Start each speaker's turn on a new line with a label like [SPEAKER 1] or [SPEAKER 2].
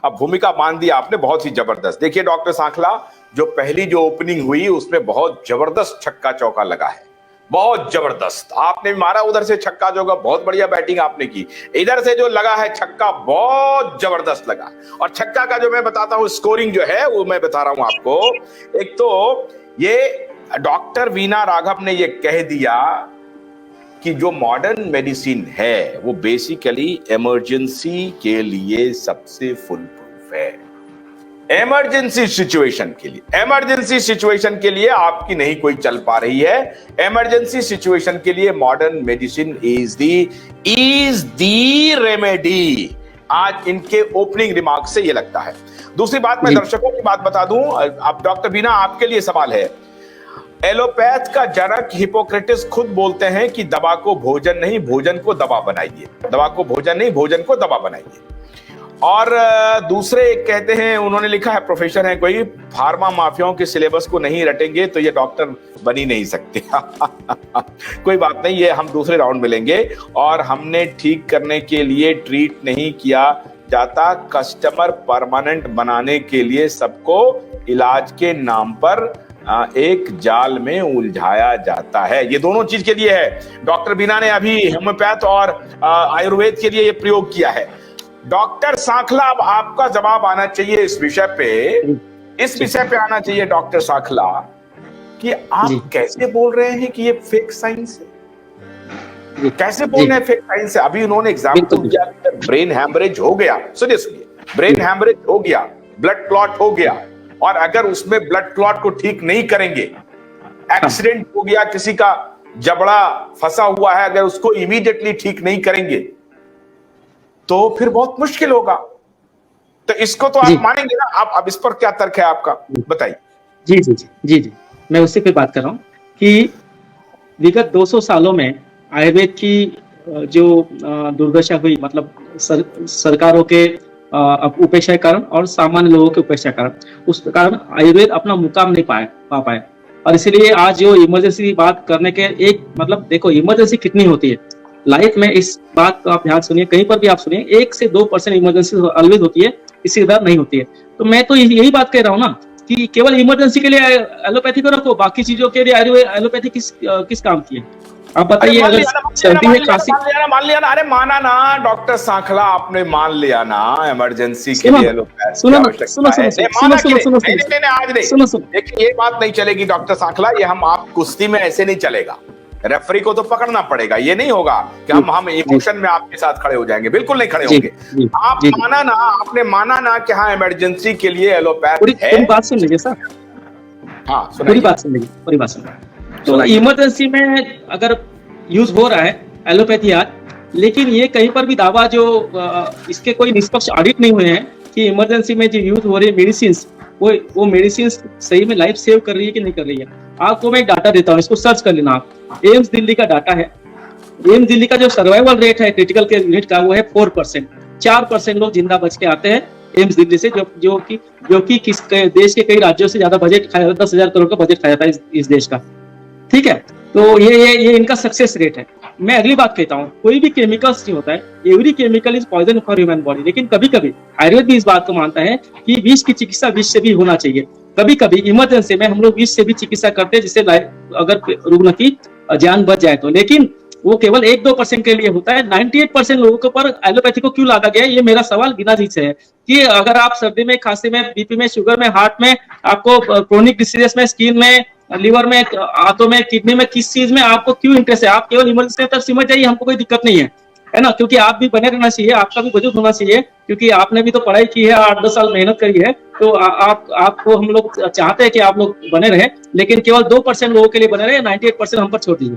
[SPEAKER 1] अब भूमिका मान दी आपने, बहुत ही जबरदस्त। देखिए डॉक्टर सांखला, जो पहली जो ओपनिंग हुई उसमें बहुत जबरदस्त छक्का चौका लगा है, बहुत जबरदस्त। आपने भी मारा उधर से छक्का चौका, बहुत बढ़िया बैटिंग आपने की। इधर से जो लगा है छक्का, बहुत जबरदस्त लगा। और छक्का का जो मैं बताता हूं स्कोरिंग जो है वो मैं बता रहा हूं आपको। एक तो ये डॉक्टर वीना राघव ने ये कह दिया कि जो मॉडर्न मेडिसिन है वो बेसिकली इमरजेंसी के लिए सबसे फुल प्रूफ है। इमरजेंसी सिचुएशन के लिए, इमरजेंसी सिचुएशन के लिए आपकी नहीं कोई चल पा रही है, इमरजेंसी सिचुएशन के लिए modern medicine is the remedy. आज इनके ओपनिंग रिमार्क से ये लगता है। दूसरी बात, मैं दर्शकों की बात बता दूं। अब डॉक्टर बीना, आपके लिए सवाल है। एलोपैथ का जनक हिपोक्रेटिस खुद बोलते हैं कि दवा को भोजन नहीं, भोजन को दवा बनाइए। दवा को भोजन नहीं, भोजन को दवा बनाइए। और दूसरे एक कहते हैं, उन्होंने लिखा है, प्रोफेसर है कोई, फार्मा माफियाओं के सिलेबस को नहीं रटेंगे तो ये डॉक्टर बन ही नहीं सकते। कोई बात नहीं, ये हम दूसरे राउंड में लेंगे। और हमने ठीक करने के लिए ट्रीट नहीं किया जाता, कस्टमर परमानेंट बनाने के लिए सबको इलाज के नाम पर एक जाल में उलझाया जाता है। ये दोनों चीज के लिए है। डॉक्टर बीना ने अभी होम्योपैथ और आयुर्वेद के लिए ये प्रयोग किया है। डॉक्टर सांखला, अब आपका जवाब आना चाहिए इस विषय पे आना चाहिए डॉक्टर सांखला, कि आप कैसे बोल रहे हैं कि ये फेक साइंस है? कैसे बोल रहे हैं फेक साइंस है? अभी उन्होंने एग्जाम्पल दिया, ब्रेन हैमरेज हो गया। सुनिए, ब्रेन हैमरेज हो गया, ब्लड क्लॉट हो गया, और अगर उसमें ब्लड क्लॉट को ठीक नहीं करेंगे, एक्सीडेंट हो गया, किसी का जबड़ा फंसा हुआ है, अगर उसको इमीडिएटली ठीक नहीं करेंगे तो फिर बहुत मुश्किल होगा। तो इसको तो आप मानेंगे ना? आप अब इस पर क्या तर्क है आपका, बताइए।
[SPEAKER 2] जी, मैं उससे पे बात कर रहा हूं कि विगत 200 सालों में आयुर्वेद की जो दुर्दशा हुई, मतलब सरकारों के उपेक्षा के कारण और सामान्य लोगों के उपेक्षा के कारण, उस कारण आयुर्वेद अपना मुकाम नहीं पा पाए। और इसलिए आज जो इमरजेंसी की बात करने के एक मतलब, देखो इमरजेंसी कितनी होती है लाइफ में, इस बात को आप ध्यान सुनिए, कहीं पर भी आप सुनिए, 1 से 2% इमरजेंसी ऑलवेज होती है, इससे ज्यादा नहीं होती है। तो मैं तो यही बात कह रहा हूँ ना कि केवल इमरजेंसी के लिए एलोपैथी को रखो, बाकी चीजों के लिए एलोपैथी किस काम की है? आप बताइए। अगर सर्दी में खांसी,
[SPEAKER 1] मान लिया ना, अरे माना ना डॉक्टर सांखला, आपने मान लिया ना इमरजेंसी के लिए एलोपैथ। सुनो, देखिए ये बात नहीं चलेगी डॉक्टर सांखला, ये हम आप कुश्ती में ऐसे नहीं चलेगा। रेफरी को तो पकड़ना पड़ेगा, ये नहीं होगा कि हम इमोशन में आपके साथ खड़े हो जाएंगे, बिल्कुल नहीं खड़े होंगे। आप माना ना, आपने माना ना कि हाँ इमरजेंसी के लिए एलोपैथ है।
[SPEAKER 2] पूरी बात सुन लीजिए सर।
[SPEAKER 1] हाँ,
[SPEAKER 2] पूरी बात सुन लीजिए। तो इमरजेंसी में अगर यूज हो रहा है एलोपैथी आज, लेकिन ये कहीं पर भी दावा जो इसके कोई निष्पक्ष ऑडिट नहीं हुए हैं कि इमरजेंसी में जो यूज हो रही है मेडिसिन, वो मेडिसिन सही में लाइफ सेव कर रही है कि नहीं कर रही है। आपको मैं डाटा देता हूँ, इसको सर्च कर लेना आप। एम्स दिल्ली का डाटा है। एम्स दिल्ली का जो सर्वाइवल रेट है क्रिटिकल केयर यूनिट का, वो है 4%। 4% लोग जिंदा बच के आते हैं एम्स दिल्ली से, जो कि किस देश के कई राज्यों से ज्यादा बजट खाया जाता है। 10,000 करोड़ का बजट खाया जाता है इस देश का, ठीक है। तो ये इनका सक्सेस रेट है। मैं अगली बात कहता हूँ, कोई भी केमिकल्स नहीं होता है, every chemical is poison for human body. लेकिन कभी कभी आयुर्वेद भी इस बात को मानता है कि विष की चिकित्सा विष से भी होना चाहिए। कभी कभी इमरजेंसी में हम लोग विष से भी चिकित्सा करते हैं, जिससे अगर रुग्ण की जान बच जाए तो। लेकिन वो केवल 1-2% के लिए होता है। 98% लोगों के पर एलोपैथी को क्यों लादा गया है, ये मेरा सवाल बिना जी से है कि अगर आप सर्दी में, खांसी में, बीपी में, शुगर में, हार्ट में, आपको क्रोनिक डिसीजेस में, स्किन में, लिवर में, हाथों में, किडनी में, किस चीज में आपको क्यों इंटरेस्ट है, आप केवल इमरजेंसी तक सिमट जाइए, हमको कोई दिक्कत नहीं है ना। क्योंकि आप भी बने रहना चाहिए, आपका भी वजूद होना चाहिए, क्योंकि आपने भी तो पढ़ाई की है, 8-10 साल मेहनत करी है। तो आपको हम लोग चाहते हैं कि आप लोग बने रहे, लेकिन केवल 2% लोगों के लिए बने रहे, 98% हम पर छोड़ दीजिए।